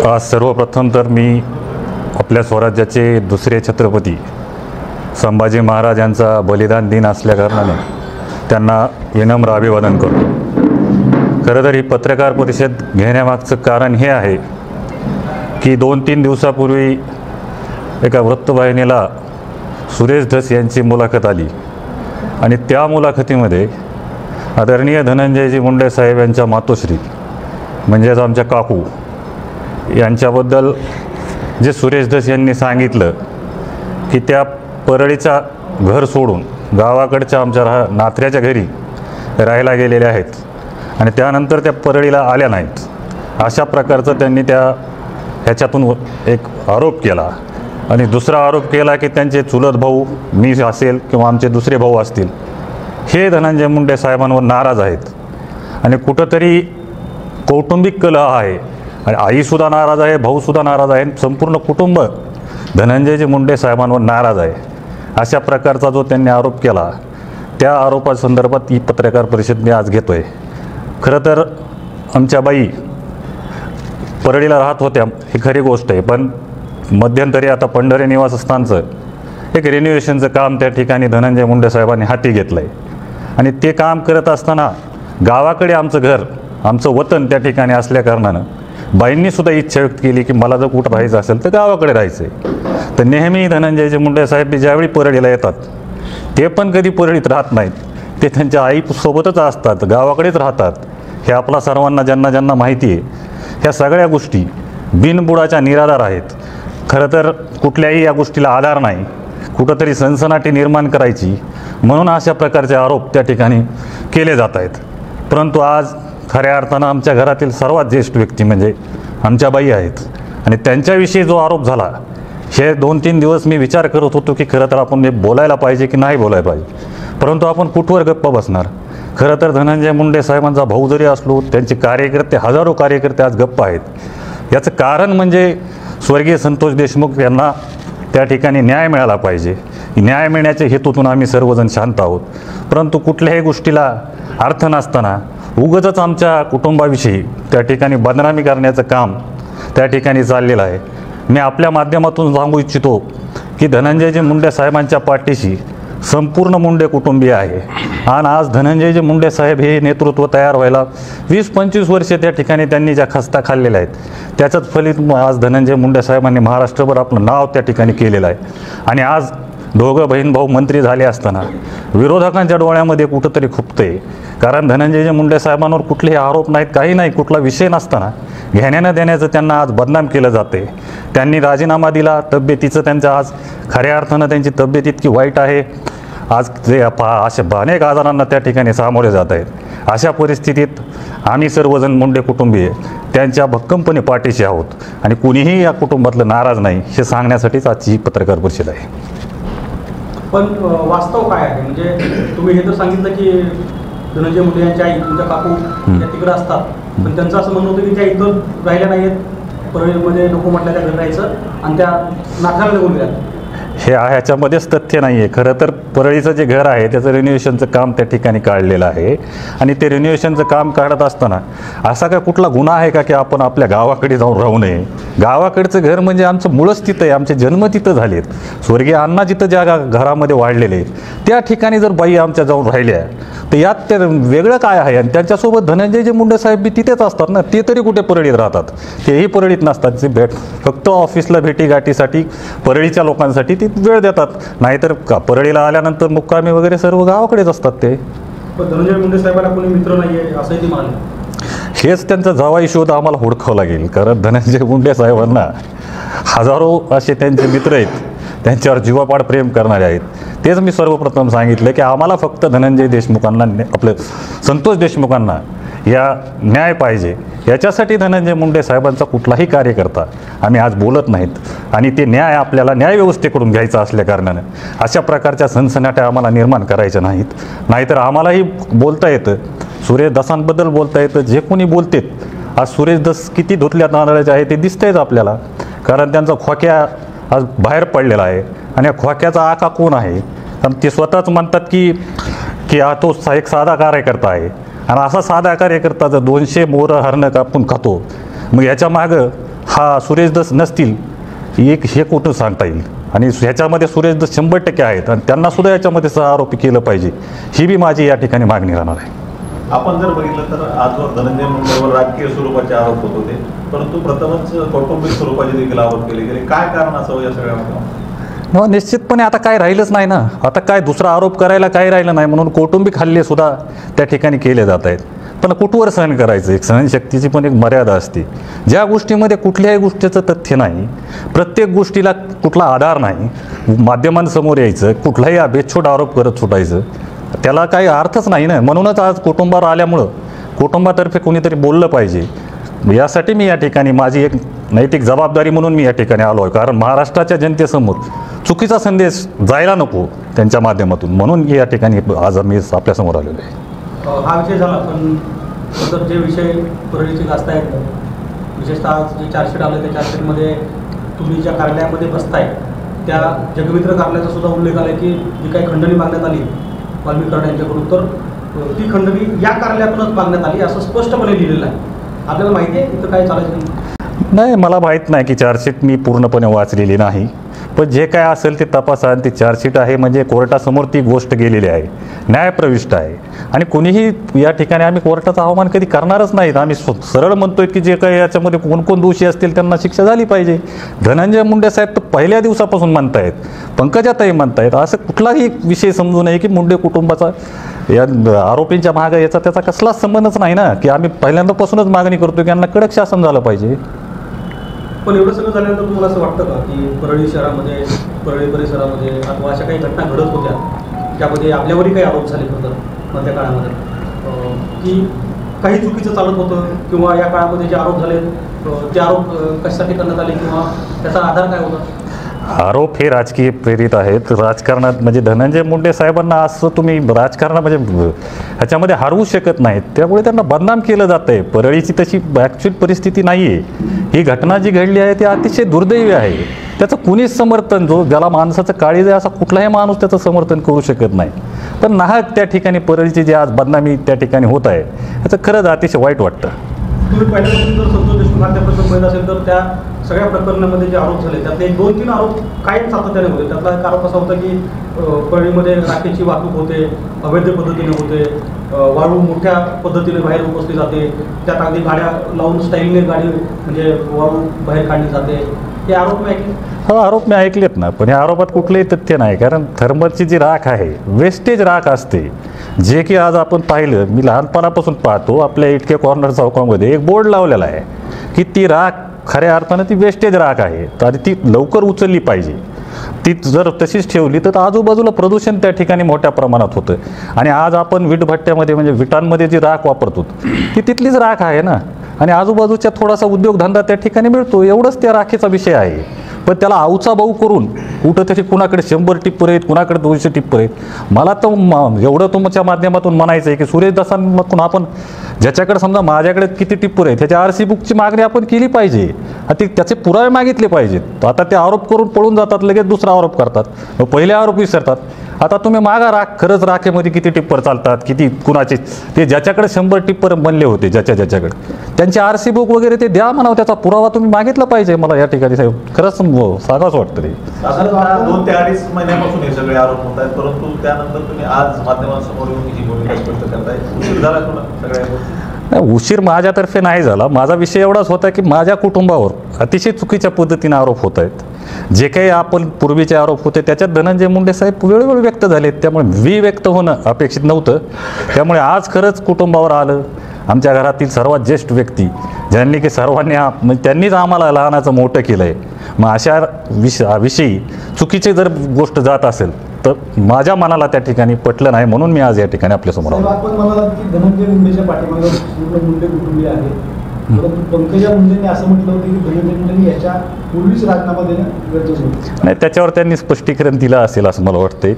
आज सर्वप्रथम तर मी आपल्या स्वराज्याचे दुसरे छत्रपती संभाजी महाराज यांचा बलिदान दिन असल्याकारणाने त्यांना विनम्र अभिवादन करतो. खरं तर ही पत्रकार परिषद घेण्यामागचं कारण हे आहे की 2-3 दिवसापूर्वी एका वृत्तवाहिनीला सुरेश धस यांची मुलाखत आली आणि त्या मुलाखतीमध्ये आदरणीय धनंजयजी मुंडे साहेब यांच्या मातोश्री म्हणजेच आमच्या काकू यांच्याबद्दल जे सुरेश धस यांनी सांगितलं की त्या परळीचा घर सोडून गावाकडच्या आमच्या नात्र्याच्या घरी राहायला गेलेल्या आहेत आणि त्यानंतर त्या परळीला आल्या नाहीत, अशा प्रकारचं त्यांनी ह्याच्यातून एक आरोप केला. आणि दुसरा आरोप केला की त्यांचे चुलत भाऊ मी असेल किंवा आमचे दुसरे भाऊ असतील हे धनंजय मुंडे साहेबांवर नाराज आहेत आणि कुठंतरी कौटुंबिक कलह आहे आणि आईसुद्धा नाराज आहे, भाऊसुद्धा नाराज आहे, संपूर्ण कुटुंब धनंजयजी मुंडे साहेबांवर नाराज आहे. अशा प्रकारचा जो त्यांनी आरोप केला त्या आरोपासंदर्भात ही पत्रकार परिषद मी आज घेतो आहे. खरं तर आमच्या बाई परळीला राहत होत्या ही खरी गोष्ट आहे, पण मध्यंतरी आता पंढरी निवासस्थानचं एक रिन्युएशनचं काम त्या ठिकाणी धनंजय मुंडे साहेबांनी हाती घेतलं आहे आणि ते काम करत असताना गावाकडे आमचं घर आमचं वतन त्या ठिकाणी असल्याकारणानं बाईंनीसुद्धा इच्छा व्यक्त केली की मला जर कुठं राहायचं असेल तर गावाकडे राहायचं आहे. तर नेहमी धनंजयजी मुंडे साहेब ज्यावेळी परळीला येतात ते पण कधी परळीत राहत नाहीत, ते त्यांच्या आईसोबतच असतात, गावाकडेच राहतात. हे आपला सर्वांना ज्यांना माहिती आहे. ह्या सगळ्या गोष्टी बिनबुडाच्या निराधार आहेत. खरं तर कुठल्याही या गोष्टीला आधार नाही, कुठंतरी सनसनाटी निर्माण करायची म्हणून अशा प्रकारचे आरोप त्या ठिकाणी केले जात आहेत. परंतु आज खऱ्या अर्थानं आमच्या घरातील सर्वात ज्येष्ठ व्यक्ती म्हणजे आमच्या बाई आहेत आणि त्यांच्याविषयी जो आरोप झाला हे 2-3 दिवस मी विचार करत होतो की खरं तर आपण बोलायला पाहिजे की नाही बोलायला पाहिजे, परंतु आपण कुठवर गप्पा बसणार. खरं तर धनंजय मुंडे साहेबांचा भाऊ जरी असलो त्यांचे कार्यकर्ते हजारो कार्यकर्ते आज गप्प आहेत. याचं कारण म्हणजे स्वर्गीय संतोष देशमुख यांना त्या ठिकाणी न्याय मिळाला पाहिजे. न्याय मिळण्याच्या हेतूतून आम्ही सर्वजण शांत आहोत, परंतु कुठल्याही गोष्टीला अर्थ नसताना उगाचच आमच्या कुटुंबाविषयी त्या ठिकाणी बदनामी करण्याचं काम त्या ठिकाणी चाललेलं आहे. मी आपल्या माध्यमातून सांगू इच्छितो की धनंजयजी मुंडे साहेबांच्या पाठीशी संपूर्ण मुंडे कुटुंबीय आहे आणि आज धनंजयजी मुंडे साहेब हे नेतृत्व तयार व्हायला 20-25 वर्षे त्या ठिकाणी त्यांनी ज्या खस्ता खाल्लेल्या आहेत त्याचंच फलित आज धनंजय मुंडे साहेबांनी महाराष्ट्रभर आपलं नाव त्या ठिकाणी केलेलं आहे. आणि आज दोघं बहीण भाऊ मंत्री झाले असताना विरोधकांच्या डोळ्यामध्ये कुठंतरी खुपते, कारण धनंजयजी मुंडे साहेबांवर कुठलेही आरोप नाहीत, काही नाही, कुठला विषय नसताना घेण्यानं देण्याचं त्यांना आज बदनाम केलं जाते. त्यांनी राजीनामा दिला, तब्येतीचं त्यांचं आज खऱ्या अर्थानं त्यांची तब्येत इतकी वाईट आहे, आज जे अशा अनेक आजारांना त्या ठिकाणी सामोरे जात आहेत. अशा परिस्थितीत आम्ही सर्वजण मुंडे कुटुंबीय त्यांच्या भक्कमपणे पाठीशी आहोत आणि कुणीही या कुटुंबातलं नाराज नाही हे सांगण्यासाठीच आजची ही पत्रकार परिषद आहे. पण वास्तव काय आहे? म्हणजे तुम्ही हे तर सांगितलं की धनंजय मुंडे यांच्या आई तुमच्या काकू त्या तिकडं असतात, पण त्यांचं असं म्हणणं होतं की त्या इथं राहिल्या नाहीत, परळीमध्ये नको म्हटलं त्या घरी राहायचं आणि त्या नाथाला निघून गेल्या. हे ह्याच्यामध्येच तथ्य नाही आहे. खरं तर परळीचं जे घर आहे त्याचं रिन्युएशनचं काम त्या ठिकाणी काढलेलं आहे आणि ते रिन्युएशनचं काम काढत असताना असा काय कुठला गुन्हा आहे का की आपण आपल्या गावाकडे जाऊन राहू नये? गावाकडचं घर म्हणजे आमचं मूळच तिथं आहे, आमचे जन्म तिथं झालेत, स्वर्गीय अण्णा जिथं ज्या घरामध्ये वाढलेले आहेत त्या ठिकाणी जर बाई आमच्या जाऊन राहिल्या तर यात ते वेगळं काय आहे? आणि त्यांच्यासोबत धनंजयजी मुंडे साहेब बी तिथेच असतात ना, ते तरी कुठे परळीत राहतात? तेही परळीत नसतात. ते फक्त ऑफिसला भेटीगाठीसाठी परळीच्या लोकांसाठी ती वेळ देतात, नाहीतर परळीला आल्यानंतर मुक्कामी वगैरे सर्व गावाकडेच असतात. ते धनंजय मुंडे साहेबांना कोणी मित्र नाही आहे असंही ते म्हणाले. हेच त्यांचा जावाई शोध आम्हाला हुडकावं लागेल, कारण धनंजय मुंडे साहेबांना हजारो असे त्यांचे मित्र आहेत, त्यांच्यावर जीवापाड प्रेम करणारे आहेत. तेच मी सर्वप्रथम सांगितलं की आम्हाला फक्त धनंजय देशमुखांना आपले संतोष देशमुखांना या न्याय पाहिजे. याच्यासाठी धनंजय मुंडे साहेबांचा कुठलाही कार्यकर्ता आम्ही आज बोलत नाहीत आणि ते न्याय आपल्याला न्यायव्यवस्थेकडून घ्यायचा असल्याकारणानं अशा प्रकारच्या सनसनाट्या आम्हाला निर्माण करायच्या नाहीत. नाहीतर आम्हालाही बोलता येतं, सुरेश दसांबद्दल बोलता येतं, जे कोणी बोलतेत आज सुरेश दस किती धुतल्या तांदळाचे आहे ते दिसतंयच आपल्याला, कारण त्यांचा खोक्या आज बाहेर पडलेला आहे आणि या खोक्याचा आका कोण आहे? कारण ते स्वतःच म्हणतात की हा तो एक साधा कार्यकर्ता आहे आणि असा साधा कार्यकर्ता जर 200 मोरं हरणं कापून खातो, मग याच्या मागं हा हा सुरेश दस नसतील एक हे कुठं सांगता येईल. आणि ह्याच्यामध्ये सुरेश दस 100% आहेत आणि त्यांनासुद्धा याच्यामध्ये सहआरोपी केलं पाहिजे, ही बी माझी या ठिकाणी मागणी राहणार आहे. आपण जर बघितलं तर आजवर धनंजय मुंडेवर राजकीय स्वरूपाचे आरोप होत होते, परंतु प्रथमच कौटुंबिक स्वरूपाचे देखील आरोप केले गेले. काय कारण असावं या सगळ्यामध्ये? निश्चितपणे आता काय राहिलंच नाही ना. आता काय दुसरा आरोप करायला काय राहिलं नाही, म्हणून कौटुंबिक हल्लेसुद्धा त्या ठिकाणी केले जात आहेत. पण कुठवर सहन करायचं, एक सहनशक्तीची पण एक मर्यादा असते. ज्या गोष्टीमध्ये कुठल्याही गोष्टीचं तथ्य नाही, प्रत्येक गोष्टीला कुठला आधार नाही, माध्यमांसमोर यायचं, कुठलाही बेछूट आरोप करत सुटायचं, त्याला काही अर्थच नाही ना. म्हणूनच आज कुटुंबावर आल्यामुळं कुटुंबातर्फे कोणीतरी बोललं पाहिजे. यासाठी मी या ठिकाणी माझी एक नैतिक जबाबदारी म्हणून मी या ठिकाणी आलो आहे. कारण महाराष्ट्राच्या जनतेसमोर चुकीचा संदेश जायला नको त्यांच्या माध्यमातून, म्हणून या ठिकाणी आज मी आपल्यासमोर आलेलो आहे. हा विषय झाला, पण नंतर जे विषय परळीचे गाजत आहेत, विशेषतः जे चार्जशीट आलं त्या चार्जशीटमध्ये तुम्ही ज्या कार्यालयामध्ये बसताय त्या जगमित्र कार्यालयाचा सुद्धा उल्लेख आला की जी काही खंडणी मागण्यात आली वाल्मिक कराड यांच्याकडून, तर ती खंडणी या कार्यालयातूनच मागण्यात आली असं स्पष्टपणे लिहिलेलं आहे. आपल्याला माहिती आहे इथं काय चालायचं नाही, मला माहीत नाही की चार्जशीट मी पूर्णपणे वाचलेली नाही. पण जे काय असेल ते तपासा. आणि ती चार्जशीट आहे म्हणजे कोर्टासमोर ती गोष्ट गेलेली आहे, न्यायप्रविष्ट आहे. आणि कोणीही या ठिकाणी आम्ही कोर्टाचा अवमान कधी करणारच नाहीत. आम्ही सरळ म्हणतोय की जे काही याच्यामध्ये कोण कोण दोषी असतील त्यांना शिक्षा झाली पाहिजे. धनंजय मुंडे साहेब तर पहिल्या दिवसापासून म्हणतायत, पंकजाताई म्हणतायत, असं कुठलाही विषय समजू नये की मुंडे कुटुंबाचा या आरोपींच्या मागं याचा त्याचा कसलाच संबंधच नाही ना. की आम्ही पहिल्यांदापासूनच मागणी करतो की यांना कडक शासन झालं पाहिजे. पण एवढं सगळं झाल्यानंतर तुम्हाला असं वाटतं का की परळी शहरामध्ये, परळी परिसरामध्ये अथवा अशा काही घटना घडत होत्या त्यामध्ये आपल्यावरही काही आरोप झाले होतं मधल्या काळामध्ये, की काही चुकीचं चालत होतं, किंवा या काळामध्ये जे आरोप झाले ते आरोप कशासाठी करण्यात आले किंवा त्याचा आधार काय होता? आरोप हे राजकीय प्रेरित आहेत. राजकारणात म्हणजे धनंजय मुंडे साहेबांना असं तुम्ही राजकारणात म्हणजे ह्याच्यामध्ये हरवू शकत नाहीत, त्यामुळे त्यांना बदनाम केलं जातं आहे. परळीची तशी ॲक्च्युअल परिस्थिती नाही आहे. ही घटना जी घडली आहे ती अतिशय दुर्दैवी आहे. त्याचं कुणीच समर्थन, जो ज्याला माणसाचं काळीज आहे असा कुठलाही माणूस त्याचं समर्थन करू शकत नाही. पण नाहक त्या ठिकाणी परळीची जी आज बदनामी त्या ठिकाणी होत आहे याचं खरंच अतिशय वाईट वाटतं. तुम्ही पहिल्यापासून जर संतोष देशमुख हत्याप्रकरण पाहिलं असेल तर त्या सगळ्या प्रकरणामध्ये जे आरोप झाले त्यातले 2-3 आरोप कायम सातत्याने होते. त्यातला एक आरोप असा होता की परळीमध्ये राखेची वाहतूक होते, अवैध पद्धतीने होते, वाळू मोठ्या पद्धतीने बाहेर उपसली जाते, त्यात अगदी गाड्या लावून स्टाईलने गाडी म्हणजे वाळू बाहेर काढली जाते. हे आरोप मी ऐकले. हो, आरोप मी ऐकलेत ना, पण या आरोपात कुठलंही तथ्य नाही. कारण थर्मलची जी राख आहे वेस्टेज राख असते, जे की आज आपण पाहिलं, मी लहानपणापासून पाहतो आपल्या इटके कॉर्नर चौकामध्ये एक बोर्ड लावलेला आहे की ती राख खऱ्या अर्थानं ती वेस्टेज राख आहे आणि ती लवकर उचलली पाहिजे. ती जर तशीच ठेवली तर आजूबाजूला प्रदूषण त्या ठिकाणी मोठ्या प्रमाणात होतं. आणि आज आपण विटभट्ट्यामध्ये म्हणजे विटांमध्ये जी राख वापरतो ती तिथलीच राख आहे ना, आणि आजूबाजूच्या थोडासा उद्योगधंदा त्या ठिकाणी मिळतो, एवढंच त्या राखेचा विषय आहे. पण त्याला आवचा भाऊ करून कुठं तरी कुणाकडे 100 टिप्पर आहेत, कुणाकडे 200 टिप्पर आहेत. मला तर एवढं तुमच्या माध्यमातून म्हणायचं आहे की सुरेश दसांमधून आपण ज्याच्याकडे समजा माझ्याकडे किती टिप्पर आहेत त्याच्या RC बुकची मागणी आपण केली पाहिजे, आणि त्याचे पुरावे मागितले पाहिजेत. आता ते आरोप करून पळून जातात, लगेच दुसरा आरोप करतात, मग पहिले आरोप विसरतात. आता तुम्ही मागा राख, खरंच राखेमध्ये किती टिप्पर चालतात, किती कुणाचे, ते ज्याच्याकडे 100 टिप्पर बनले होते ज्याच्याकडे त्यांचे RC बुक वगैरे ते द्या म्हणावं, त्याचा पुरावा तुम्ही मागितला पाहिजे. मला या ठिकाणी साहेब खरंच सांगावंच वाटतं ते. साधारणतः 2 ते 2.5 महिन्यापासून हे सगळे आरोप होत आहेत, परंतु त्यानंतर तुम्ही आज माध्यमांसमोर येऊन ही भूमिका स्पष्ट करताय. उशीर झाला थोडा सगळ्या गोष्टी? नाही, उशीर माझ्यातर्फे नाही झाला. माझा विषय एवढाच होता की माझ्या कुटुंबावर अतिशय चुकीच्या पद्धतीने आरोप होत आहेत. जे काही आपण पूर्वीचे आरोप होते त्याच्यात धनंजय मुंडे साहेब वेळोवेळी व्यक्त झालेत, त्यामुळे व्यक्त होणं अपेक्षित नव्हतं. त्यामुळे आज खरंच कुटुंबावर आलं. आमच्या घरातील सर्वात ज्येष्ठ व्यक्ती ज्यांनी की सर्वांनी म्हणजे त्यांनीच आम्हाला लहानाचं मोठं केलं आहे. मग अशा विषयी चुकीची जर गोष्ट जात असेल तर माझ्या मनाला त्या ठिकाणी पटलं नाही, म्हणून मी आज या ठिकाणी आपल्यासमोर आलो. आपण म्हणालात की धनंजय मुंडेच्या पाठीमागे पूर्ण मुंडे कुटुंबीय आहे, परंतु पंकजा मुंडेंनी असं म्हटलं होतं की धनंजय मुंडेंनी याच्या पूर्वीच राजीनामा देणं गरजेचं होतं. नाही, त्याच्यावर त्यांनी स्पष्टीकरण दिलं असेल असं मला वाटतंय.